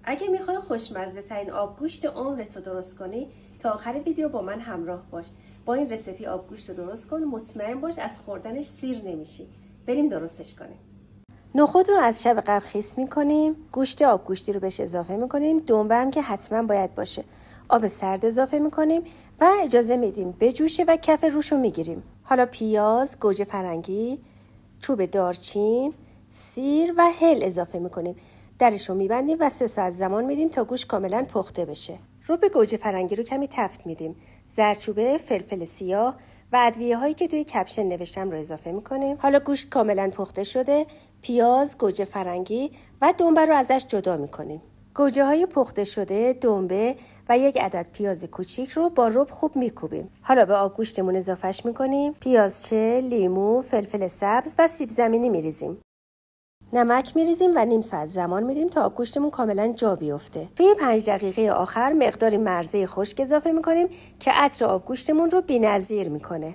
اگه میخوای خوشمزه ترین آبگوشت عمرت رو درست کنی، تا آخر ویدیو با من همراه باش. با این رسیپی آبگوشت رو درست کن، مطمئن باش از خوردنش سیر نمیشی. بریم درستش کنیم. نخود رو از شب قبل خیس میکنیم، گوشت آبگوشتی رو بهش اضافه میکنیم، دنبه هم که حتما باید باشه. آب سرد اضافه میکنیم و اجازه میدیم بجوشه و کف روش رو میگیریم. حالا پیاز، گوجه فرنگی، چوب دارچین، سیر و هل اضافه میکنیم. درش رو میبندیم و 3 ساعت زمان میدیم تا گوشت کاملا پخته بشه. رو به گوجه فرنگی رو کمی تفت میدیم. زردچوبه، فلفل سیاه و ادویه هایی که توی کپشن نوشتم رو اضافه میکنیم. حالا گوشت کاملا پخته شده. پیاز، گوجه فرنگی و دنبه رو ازش جدا میکنیم. گوجه های پخته شده، دنبه و 1 عدد پیاز کوچیک رو با رب خوب میکوبیم. حالا به آبگوشتمون اضافهش میکنیم. پیازچه، لیمو، فلفل سبز و سیب زمینی میریزیم. نمک میریزیم و نیم ساعت زمان میدیم تا آبگوشتمون کاملا جا بیفته. توی 5 دقیقه آخر مقداری مرزه خشک اضافه میکنیم که عطر آبگوشتمون رو بی‌نظیر میکنه.